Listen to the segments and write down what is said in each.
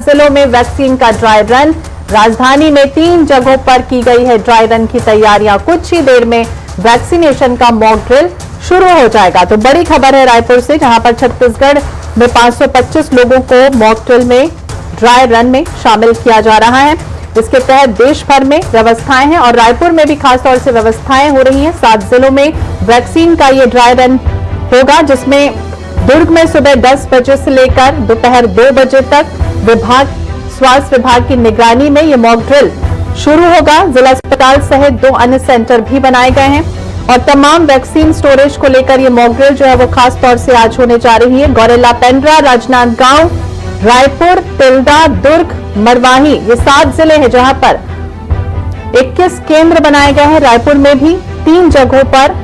जिलों में वैक्सीन का ड्राई रन। राजधानी में 3 जगहों पर की गई है ड्राई रन की तैयारियां। कुछ ही देर में वैक्सीनेशन का मॉक ड्रिल शुरू हो जाएगा। तो बड़ी खबर है रायपुर से, जहां पर छत्तीसगढ़ में 525 लोगों को मॉक ड्रिल में ड्राई रन में शामिल किया जा रहा है। इसके तहत देश भर में व्यवस्थाएं हैं और रायपुर में भी खासतौर से व्यवस्थाएं हो रही हैं। 7 जिलों में वैक्सीन का ये ड्राई रन होगा, जिसमें दुर्ग में सुबह 10 बजे से लेकर दोपहर 2 बजे तक स्वास्थ्य विभाग की निगरानी में ये मॉक ड्रिल शुरू होगा। जिला अस्पताल सहित 2 अन्य सेंटर भी बनाए गए हैं और तमाम वैक्सीन स्टोरेज को लेकर ये मॉक ड्रिल जो है वो खास तौर से आज होने जा रही है। गौरेला, पेंड्रा, राजनांदगांव, रायपुर, तिल्दा, दुर्ग, मरवाही, ये 7 जिले हैं जहां पर 21 केंद्र बनाए गए हैं। रायपुर में भी 3 जगहों पर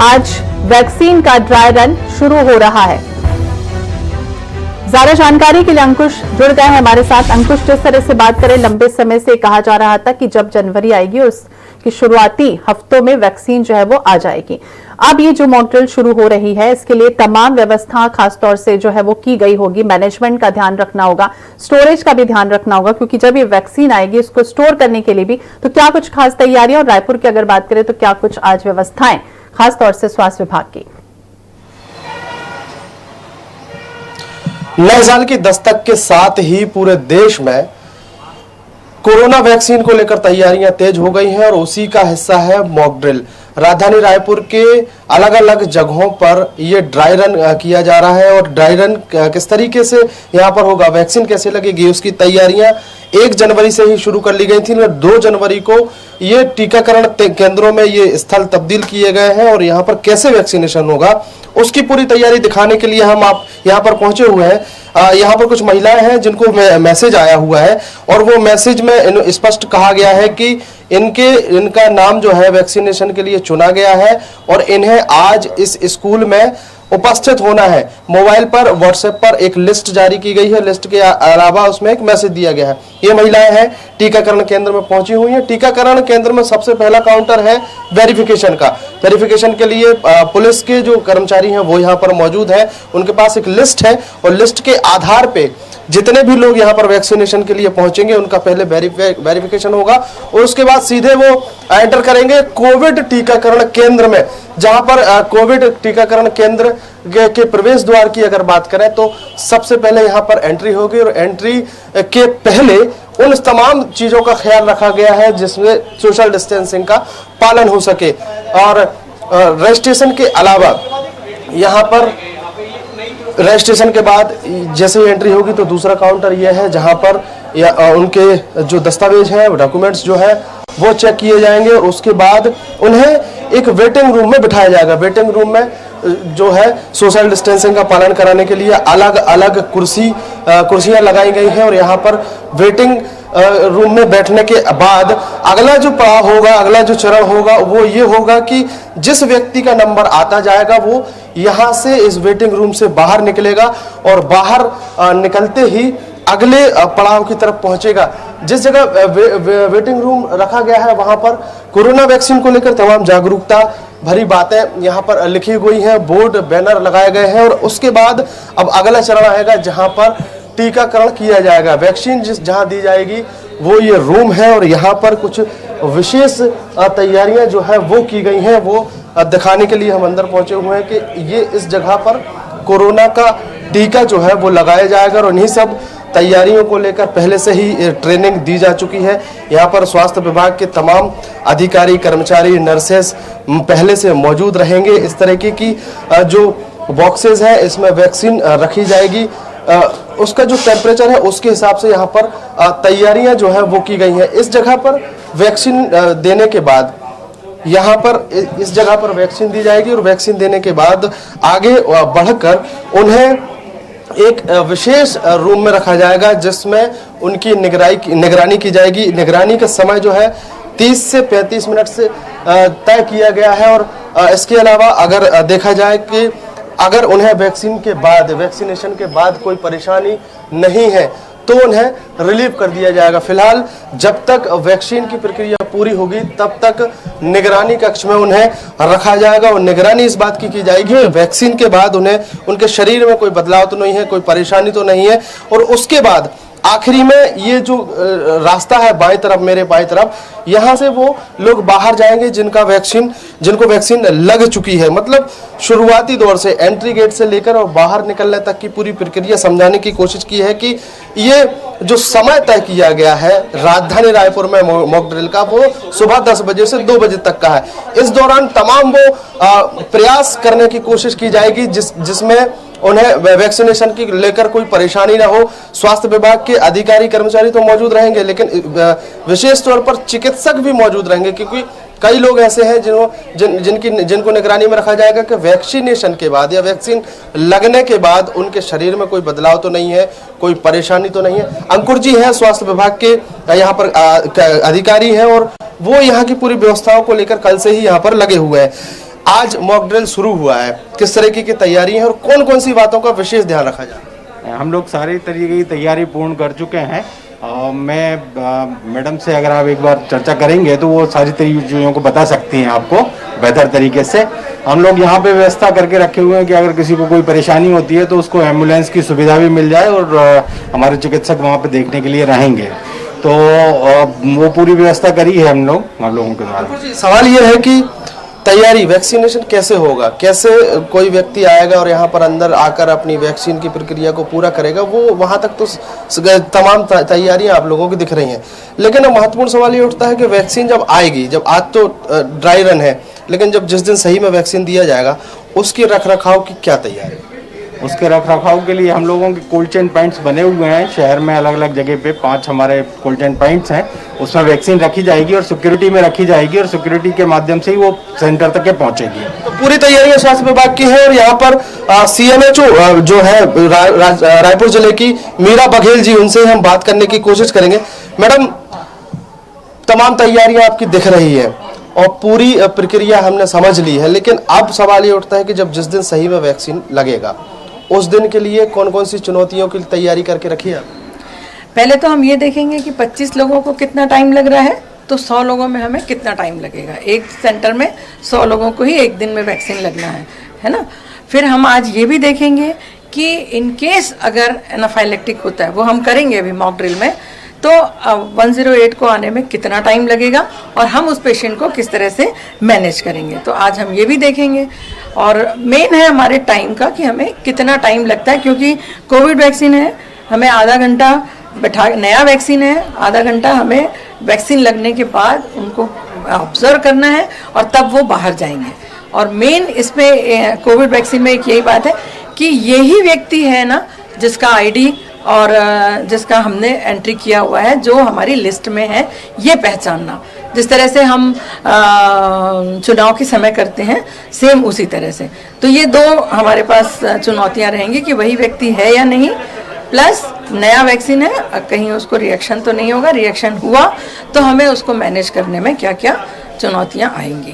आज वैक्सीन का ड्राई रन शुरू हो रहा है। ज्यादा जानकारी के लिए अंकुश जुड़ गए हैं हमारे साथ। अंकुश, जिस तरह से बात करें, लंबे समय से कहा जा रहा था कि जब जनवरी आएगी उसकी शुरुआती हफ्तों में वैक्सीन जो है वो आ जाएगी। अब ये जो मॉक ड्रिल शुरू हो रही है, इसके लिए तमाम व्यवस्था खासतौर से जो है वो की गई होगी। मैनेजमेंट का ध्यान रखना होगा, स्टोरेज का भी ध्यान रखना होगा, क्योंकि जब ये वैक्सीन आएगी इसको स्टोर करने के लिए भी तो क्या कुछ खास तैयारियां, और रायपुर की अगर बात करें तो क्या कुछ आज व्यवस्थाएं खासतौर से स्वास्थ्य विभाग की। नए साल की दस्तक के साथ ही पूरे देश में कोरोना वैक्सीन को लेकर तैयारियां तेज हो गई हैं और उसी का हिस्सा है मॉक ड्रिल। राजधानी रायपुर के अलग अलग जगहों पर ये ड्राई रन किया जा रहा है और ड्राई रन किस तरीके से यहाँ पर होगा, वैक्सीन कैसे लगेगी, उसकी तैयारियां 1 जनवरी से ही शुरू कर ली गई थी। 2 जनवरी को ये टीकाकरण केंद्रों में ये स्थल तब्दील किए गए हैं और यहाँ पर कैसे वैक्सीनेशन होगा उसकी पूरी तैयारी दिखाने के लिए हम आप यहाँ पर पहुंचे हुए हैं। यहाँ पर कुछ महिलाएं हैं जिनको मैसेज आया हुआ है और वो मैसेज में स्पष्ट कहा गया है कि इनका नाम जो है वैक्सीनेशन के लिए चुना गया है और इन्हें आज इस स्कूल में उपस्थित होना है। मोबाइल पर, व्हाट्सएप पर एक लिस्ट जारी की गई है। लिस्ट के अलावा उसमें एक मैसेज दिया गया है। ये महिलाएं हैं, टीकाकरण केंद्र में पहुंची हुई हैं। टीकाकरण केंद्र में सबसे पहला काउंटर है वेरिफिकेशन का। वेरिफिकेशन के लिए पुलिस के जो कर्मचारी हैं वो यहाँ पर मौजूद हैं। उनके पास एक लिस्ट है और लिस्ट के आधार पे जितने भी लोग यहाँ पर वैक्सीनेशन के लिए पहुंचेंगे उनका पहले वेरिफिकेशन होगा और उसके बाद सीधे वो एंटर करेंगे कोविड टीकाकरण केंद्र में, जहां पर कोविड टीकाकरण केंद्र के प्रवेश द्वार की अगर बात करें तो सबसे पहले यहाँ पर एंट्री होगी और एंट्री के पहले उन तमाम चीजों का ख्याल रखा गया है जिसमें सोशल डिस्टेंसिंग का पालन हो सके। और रजिस्ट्रेशन के अलावा यहाँ पर रजिस्ट्रेशन के बाद जैसे ही एंट्री होगी तो दूसरा काउंटर यह है जहां पर उनके जो दस्तावेज हैं, डॉक्यूमेंट्स जो है वो चेक किए जाएंगे और उसके बाद उन्हें एक वेटिंग रूम में बिठाया जाएगा। वेटिंग रूम में जो है सोशल डिस्टेंसिंग का पालन कराने के लिए अलग अलग कुर्सियां लगाई गई हैं और यहाँ पर वेटिंग रूम में बैठने के बाद अगला जो पड़ाव होगा, अगला जो चरण होगा वो ये होगा कि जिस व्यक्ति का नंबर आता जाएगा वो यहाँ से इस वेटिंग रूम से बाहर निकलेगा और बाहर निकलते ही अगले पड़ाव की तरफ पहुंचेगा। जिस जगह वेटिंग रूम रखा गया है वहां पर कोरोना वैक्सीन को लेकर तमाम जागरूकता भरी बातें यहाँ पर लिखी हुई हैं, बोर्ड बैनर लगाए गए हैं और उसके बाद अब अगला चरण आएगा जहां पर टीकाकरण किया जाएगा। वैक्सीन जहां दी जाएगी वो ये रूम है और यहाँ पर कुछ विशेष तैयारियां जो है वो की गई हैं, वो दिखाने के लिए हम अंदर पहुंचे हुए हैं कि ये इस जगह पर कोरोना का टीका जो है वो लगाया जाएगा और उन्हीं सब तैयारियों को लेकर पहले से ही ट्रेनिंग दी जा चुकी है। यहाँ पर स्वास्थ्य विभाग के तमाम अधिकारी, कर्मचारी, नर्सेस पहले से मौजूद रहेंगे। इस तरीके की जो बॉक्सेस है इसमें वैक्सीन रखी जाएगी, उसका जो टेम्परेचर है उसके हिसाब से यहाँ पर तैयारियां जो है वो की गई हैं। इस जगह पर वैक्सीन देने के बाद यहाँ पर इस जगह पर वैक्सीन दी जाएगी और वैक्सीन देने के बाद आगे बढ़कर उन्हें एक विशेष रूम में रखा जाएगा जिसमें उनकी निगरानी की जाएगी। निगरानी का समय जो है 30 से 35 मिनट से तय किया गया है और इसके अलावा अगर देखा जाए कि अगर उन्हें वैक्सीनेशन के बाद कोई परेशानी नहीं है तो उन्हें रिलीव कर दिया जाएगा। फिलहाल जब तक वैक्सीन की प्रक्रिया पूरी होगी तब तक निगरानी कक्ष में उन्हें रखा जाएगा और निगरानी इस बात की जाएगी कि वैक्सीन के बाद उन्हें उनके शरीर में कोई बदलाव तो नहीं है, कोई परेशानी तो नहीं है। और उसके बाद आखिरी में ये जो रास्ता है बाएं तरफ, मेरे बाएं तरफ, यहाँ से वो लोग बाहर जाएंगे जिनको वैक्सीन लग चुकी है। मतलब शुरुआती दौर से एंट्री गेट से लेकर और बाहर निकलने तक की पूरी प्रक्रिया समझाने की कोशिश की है कि ये जो समय तय किया गया है राजधानी रायपुर में मॉक ड्रिल का, वो सुबह 10 बजे से 2 बजे तक का है। इस दौरान तमाम वो प्रयास करने की कोशिश की जाएगी जिसमें उन्हें वैक्सीनेशन की लेकर कोई परेशानी ना हो। स्वास्थ्य विभाग के अधिकारी कर्मचारी तो मौजूद रहेंगे, लेकिन विशेष तौर पर चिकित्सक भी मौजूद रहेंगे, क्योंकि कई लोग ऐसे हैं जिनको निगरानी में रखा जाएगा कि वैक्सीनेशन के बाद या वैक्सीन लगने के बाद उनके शरीर में कोई बदलाव तो नहीं है, कोई परेशानी तो नहीं है। अंकुर जी हैं स्वास्थ्य विभाग के यहाँ पर अधिकारी हैं और वो यहाँ की पूरी व्यवस्थाओं को लेकर कल से ही यहाँ पर लगे हुए हैं। आज मॉक ड्रिल शुरू हुआ है, किस तरीके की तैयारी है और कौन कौन सी बातों का विशेष ध्यान रखा जाए? हम लोग सारी तरीके की तैयारी पूर्ण कर चुके हैं। मैं मैडम से अगर आप एक बार चर्चा करेंगे तो वो सारी चीज़ों को बता सकती हैं आपको बेहतर तरीके से। हम लोग यहाँ पे व्यवस्था करके रखे हुए हैं कि अगर किसी को कोई परेशानी होती है तो उसको एम्बुलेंस की सुविधा भी मिल जाए और हमारे चिकित्सक वहाँ पे देखने के लिए रहेंगे। तो वो पूरी व्यवस्था करी है हम लोगों के द्वारा। सवाल ये है कि तैयारी वैक्सीनेशन कैसे होगा, कैसे कोई व्यक्ति आएगा और यहाँ पर अंदर आकर अपनी वैक्सीन की प्रक्रिया को पूरा करेगा, वो वहाँ तक तो तमाम तैयारियां आप लोगों की दिख रही हैं। लेकिन अब महत्वपूर्ण सवाल ये उठता है कि वैक्सीन जब आएगी, जब आज तो ड्राई रन है, लेकिन जब जिस दिन सही में वैक्सीन दिया जाएगा उसकी रखरखाव की क्या तैयारी? उसके रखरखाव के लिए हम लोगों के कोल्ड चेन पॉइंट्स बने हुए हैं शहर में, अलग अलग जगह पे 5 हमारे कोल्ड चेन पॉइंट्स हैं। उसमें वैक्सीन रखी जाएगी और सिक्योरिटी में रखी जाएगी और सिक्योरिटी के माध्यम से ही वो सेंटर तक पहुंचेगी। तो पूरी तैयारियां स्वास्थ्य विभाग की है और यहाँ पर CMHO जो है रायपुर जिले की मीरा बघेल जी, उनसे हम बात करने की कोशिश करेंगे। मैडम, तमाम तैयारियां आपकी दिख रही है और पूरी प्रक्रिया हमने समझ ली है, लेकिन अब सवाल ये उठता है कि जब जिस दिन सही में वैक्सीन लगेगा उस दिन के लिए कौन कौन सी चुनौतियों की तैयारी करके रखी है? पहले तो हम ये देखेंगे कि 25 लोगों को कितना टाइम लग रहा है, तो 100 लोगों में हमें कितना टाइम लगेगा। एक सेंटर में 100 लोगों को ही एक दिन में वैक्सीन लगना है ना। फिर हम आज ये भी देखेंगे कि इन केस अगर एनाफाइलेक्टिक होता है, वो हम करेंगे अभी मॉक ड्रिल में, तो 108 को आने में कितना टाइम लगेगा और हम उस पेशेंट को किस तरह से मैनेज करेंगे। तो आज हम ये भी देखेंगे। और मेन है हमारे टाइम का कि हमें कितना टाइम लगता है, क्योंकि कोविड वैक्सीन है, हमें आधा घंटा बैठा, नया वैक्सीन है, आधा घंटा हमें वैक्सीन लगने के बाद उनको ऑब्जर्व करना है और तब वो बाहर जाएंगे। और मेन इसमें कोविड वैक्सीन में एक यही बात है कि यही व्यक्ति है ना जिसका आईडी और जिसका हमने एंट्री किया हुआ है, जो हमारी लिस्ट में है, ये पहचानना। जिस तरह से हम चुनाव के समय करते हैं, सेम उसी तरह से। तो ये 2 हमारे पास चुनौतियां रहेंगी कि वही व्यक्ति है या नहीं, प्लस नया वैक्सीन है, कहीं उसको रिएक्शन तो नहीं होगा, रिएक्शन हुआ तो हमें उसको मैनेज करने में क्या क्या चुनौतियां आएंगी।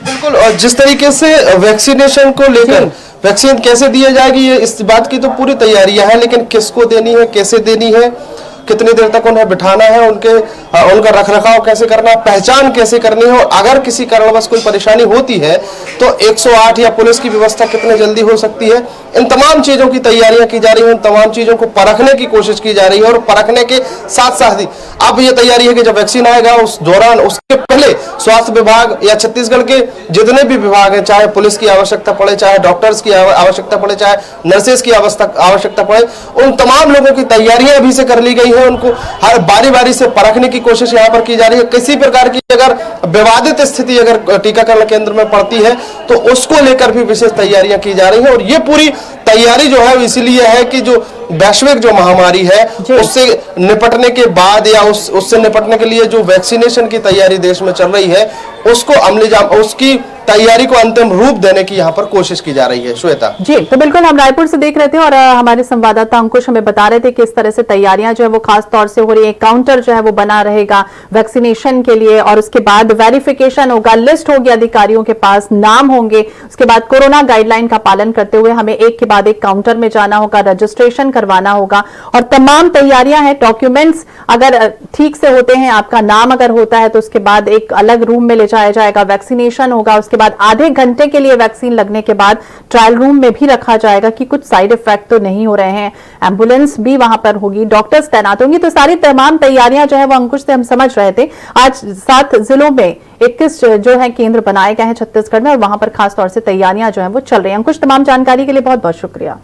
बिल्कुल। और जिस तरीके से वैक्सीनेशन को लेकर वैक्सीन कैसे दी जाएगी, ये इस बात की तो पूरी तैयारियां हैं, लेकिन किसको देनी है, कैसे देनी है, कितनी देर तक उन्हें बिठाना है, उनका रखरखाव कैसे करना, पहचान कैसे करनी है, और अगर किसी कारणवश कोई परेशानी होती है तो 108 या पुलिस की व्यवस्था कितने जल्दी हो सकती है, इन तमाम चीजों की तैयारियां की जा रही हैं, इन तमाम चीजों को परखने की कोशिश की जा रही है। और परखने के साथ साथ ही अब ये तैयारी है कि जब वैक्सीन आएगा उस दौरान, उसके पहले स्वास्थ्य विभाग या छत्तीसगढ़ के जितने भी विभाग हैं, चाहे पुलिस की आवश्यकता पड़े, चाहे डॉक्टर्स की आवश्यकता पड़े, चाहे नर्सेज की आवश्यकता पड़े, उन तमाम लोगों की तैयारियां अभी से कर ली गई है। उनको हर बारी बारी से परखने की कोशिश यहाँ पर की जा रही है। किसी प्रकार की अगर विवादित स्थिति अगर टीकाकरण केंद्र में पड़ती है तो उसको लेकर भी विशेष तैयारियां की जा रही है। और ये पूरी तैयारी जो है इसलिए है कि जो वैश्विक जो महामारी है उससे निपटने के बाद या उससे निपटने के लिए जो वैक्सीनेशन की तैयारी देश में चल रही है, उसको उसकी तैयारी को अंतिम रूप देने की यहाँ पर कोशिश की जा रही है। श्वेता जी, तो बिल्कुल हम रायपुर से देख रहे थे और हमारे संवाददाता अंकुश हमें बता रहे थे कि इस तरह से तैयारियां जो है वो खास तौर से हो रही है। काउंटर जो है वो बना रहेगा वैक्सीनेशन के लिए और उसके बाद वेरिफिकेशन होगा, लिस्ट होगी अधिकारियों के पास, नाम होंगे, उसके बाद कोरोना गाइडलाइन का पालन करते हुए हमें एक के बाद एक काउंटर में जाना होगा, रजिस्ट्रेशन करवाना होगा और तमाम तैयारियां हैं। डॉक्यूमेंट्स अगर ठीक से होते हैं, आपका नाम अगर होता है तो उसके बाद एक अलग रूम में ले जाया जाएगा, वैक्सीनेशन होगा, उसके बाद आधे घंटे के लिए वैक्सीन लगने के बाद ट्रायल रूम में भी रखा जाएगा कि कुछ साइड इफेक्ट तो नहीं हो रहे हैं। एम्बुलेंस भी वहां पर होगी, डॉक्टर्स तैनात होंगी। तो सारी तमाम तैयारियां जो है वो अंकुश से हम समझ रहे थे। आज 7 जिलों में 21 जो है केंद्र बनाए गए हैं छत्तीसगढ़ में और वहां पर खास तौर से तैयारियां जो है वो चल रही हैं। अंकुश, तमाम जानकारी के लिए बहुत बहुत शुक्रिया।